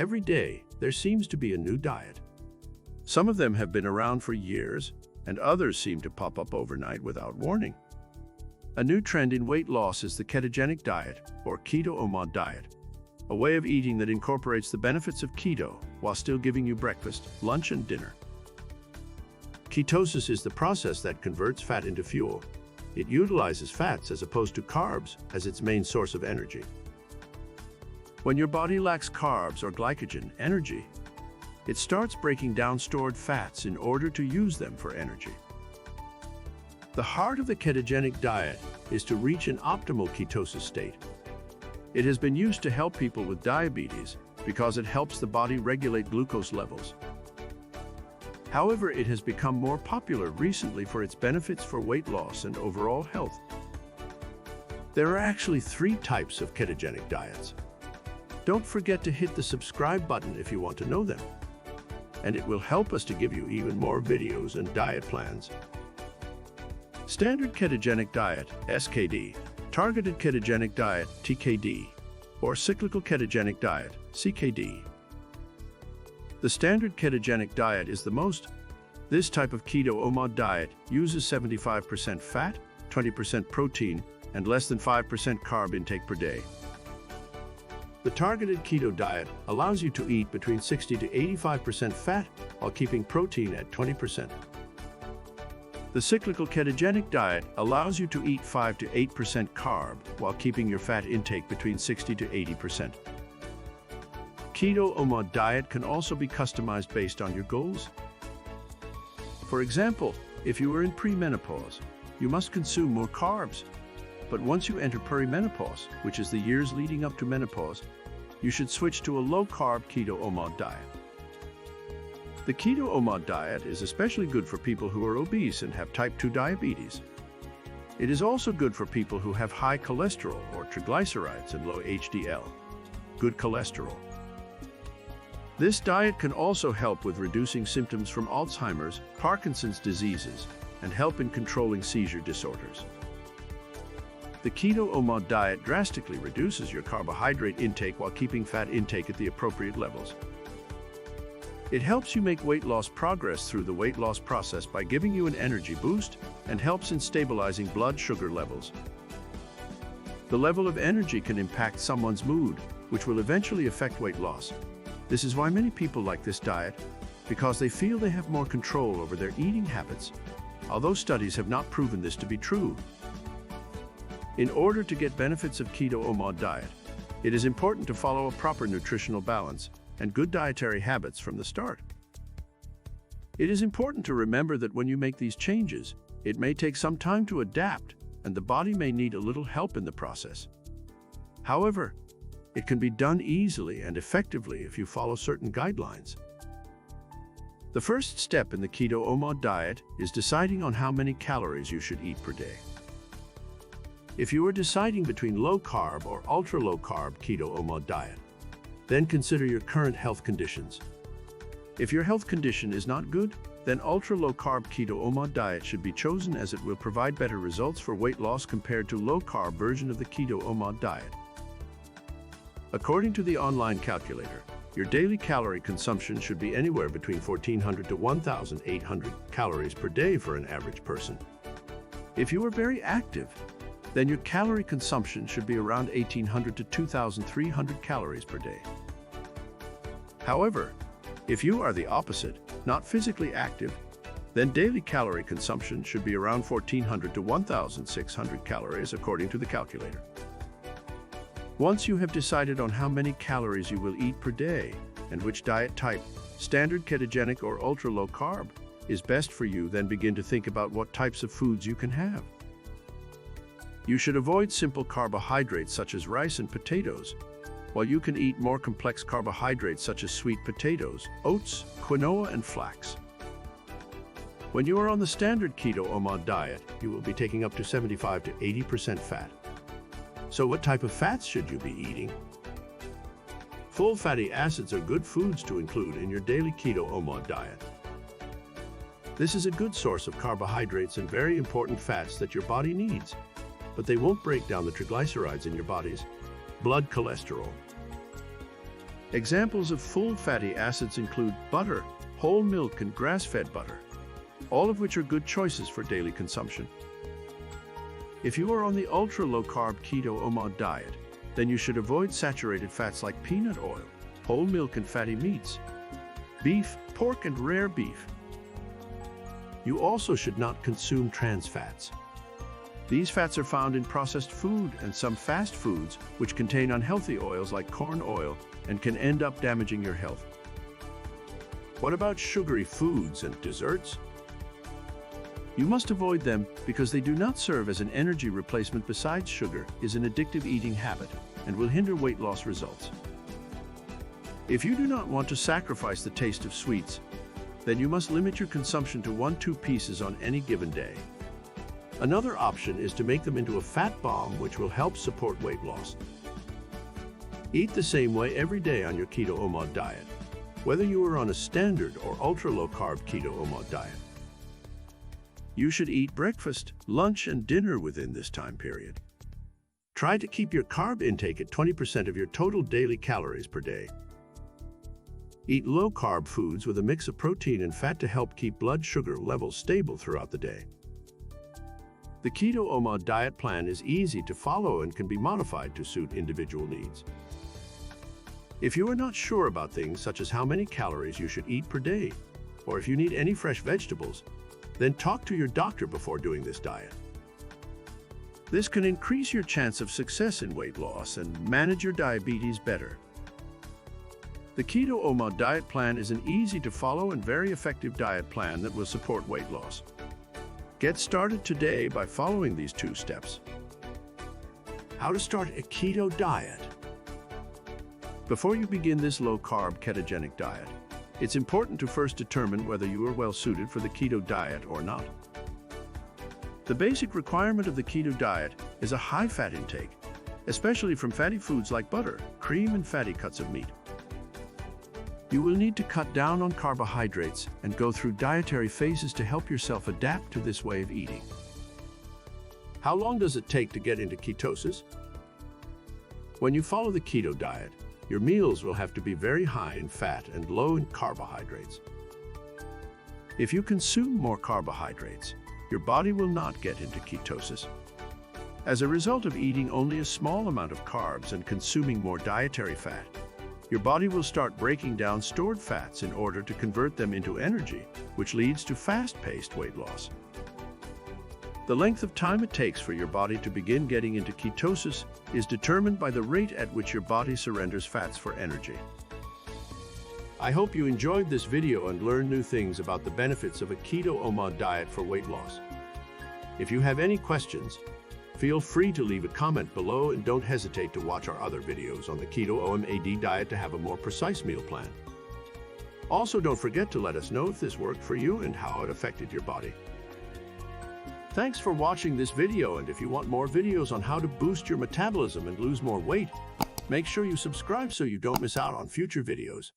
Every day, there seems to be a new diet. Some of them have been around for years, and others seem to pop up overnight without warning. A new trend in weight loss is the ketogenic diet, or Keto Omad Diet, a way of eating that incorporates the benefits of keto while still giving you breakfast, lunch, and dinner. Ketosis is the process that converts fat into fuel. It utilizes fats as opposed to carbs as its main source of energy. When your body lacks carbs or glycogen, energy, it starts breaking down stored fats in order to use them for energy. The heart of the ketogenic diet is to reach an optimal ketosis state. It has been used to help people with diabetes because it helps the body regulate glucose levels. However, it has become more popular recently for its benefits for weight loss and overall health. There are actually 3 types of ketogenic diets. Don't forget to hit the subscribe button if you want to know them, and it will help us to give you even more videos and diet plans. Standard Ketogenic Diet, SKD, Targeted Ketogenic Diet, TKD, or Cyclical Ketogenic Diet, CKD. The standard ketogenic diet is the most. This type of Keto Omad diet uses 75% fat, 20% protein, and less than 5% carb intake per day. The targeted keto diet allows you to eat between 60 to 85% fat while keeping protein at 20%. The cyclical ketogenic diet allows you to eat 5 to 8% carb while keeping your fat intake between 60 to 80%. Keto Omad Diet can also be customized based on your goals. For example, if you are in premenopause, you must consume more carbs. But once you enter perimenopause, which is the years leading up to menopause, you should switch to a low-carb Keto Omad diet. The Keto Omad diet is especially good for people who are obese and have type 2 diabetes. It is also good for people who have high cholesterol or triglycerides and low HDL, good cholesterol. This diet can also help with reducing symptoms from Alzheimer's, Parkinson's diseases, and help in controlling seizure disorders. The Keto Omad diet drastically reduces your carbohydrate intake while keeping fat intake at the appropriate levels. It helps you make weight loss progress through the weight loss process by giving you an energy boost and helps in stabilizing blood sugar levels. The level of energy can impact someone's mood, which will eventually affect weight loss. This is why many people like this diet, because they feel they have more control over their eating habits, although studies have not proven this to be true. In order to get benefits of Keto Omad diet, it is important to follow a proper nutritional balance and good dietary habits from the start. It is important to remember that when you make these changes, it may take some time to adapt, and the body may need a little help in the process. However, it can be done easily and effectively if you follow certain guidelines. The first step in the Keto Omad diet is deciding on how many calories you should eat per day. If you are deciding between low-carb or ultra-low-carb Keto Omad diet, then consider your current health conditions. If your health condition is not good, then ultra-low-carb Keto Omad diet should be chosen as it will provide better results for weight loss compared to low-carb version of the Keto Omad diet. According to the online calculator, your daily calorie consumption should be anywhere between 1,400 to 1,800 calories per day for an average person. If you are very active, then your calorie consumption should be around 1,800 to 2,300 calories per day. However, if you are the opposite, not physically active, then daily calorie consumption should be around 1,400 to 1,600 calories according to the calculator. Once you have decided on how many calories you will eat per day and which diet type, standard ketogenic or ultra-low carb, is best for you, then begin to think about what types of foods you can have. You should avoid simple carbohydrates such as rice and potatoes, while you can eat more complex carbohydrates such as sweet potatoes, oats, quinoa, and flax. When you are on the standard Keto Omad diet, you will be taking up to 75 to 80% fat. So what type of fats should you be eating? Full fatty acids are good foods to include in your daily Keto Omad diet. This is a good source of carbohydrates and very important fats that your body needs, but they won't break down the triglycerides in your body's blood cholesterol. Examples of full fatty acids include butter, whole milk, and grass-fed butter, all of which are good choices for daily consumption. If you are on the ultra-low-carb Keto Omad diet, then you should avoid saturated fats like peanut oil, whole milk, and fatty meats, beef, pork, and rare beef. You also should not consume trans fats. These fats are found in processed food and some fast foods, which contain unhealthy oils like corn oil and can end up damaging your health. What about sugary foods and desserts? You must avoid them because they do not serve as an energy replacement. Besides, sugar is an addictive eating habit and will hinder weight loss results. If you do not want to sacrifice the taste of sweets, then you must limit your consumption to 1-2 pieces on any given day. Another option is to make them into a fat bomb, which will help support weight loss. Eat the same way every day on your Keto Omad diet, whether you are on a standard or ultra-low-carb Keto Omad diet. You should eat breakfast, lunch, and dinner within this time period. Try to keep your carb intake at 20% of your total daily calories per day. Eat low-carb foods with a mix of protein and fat to help keep blood sugar levels stable throughout the day. The Keto Omad diet plan is easy to follow and can be modified to suit individual needs. If you are not sure about things such as how many calories you should eat per day, or if you need any fresh vegetables, then talk to your doctor before doing this diet. This can increase your chance of success in weight loss and manage your diabetes better. The Keto Omad diet plan is an easy-to-follow and very effective diet plan that will support weight loss. Get started today by following these 2 steps. How to start a keto diet. Before you begin this low-carb ketogenic diet, it's important to first determine whether you are well suited for the keto diet or not. The basic requirement of the keto diet is a high fat intake, especially from fatty foods like butter, cream, and fatty cuts of meat. You will need to cut down on carbohydrates and go through dietary phases to help yourself adapt to this way of eating. How long does it take to get into ketosis? When you follow the keto diet, your meals will have to be very high in fat and low in carbohydrates. If you consume more carbohydrates, your body will not get into ketosis. As a result of eating only a small amount of carbs and consuming more dietary fat, your body will start breaking down stored fats in order to convert them into energy, which leads to fast-paced weight loss. The length of time it takes for your body to begin getting into ketosis is determined by the rate at which your body surrenders fats for energy. I hope you enjoyed this video and learned new things about the benefits of a Keto Omad diet for weight loss. If you have any questions, feel free to leave a comment below and don't hesitate to watch our other videos on the Keto Omad diet to have a more precise meal plan. Also, don't forget to let us know if this worked for you and how it affected your body. Thanks for watching this video, and if you want more videos on how to boost your metabolism and lose more weight, make sure you subscribe so you don't miss out on future videos.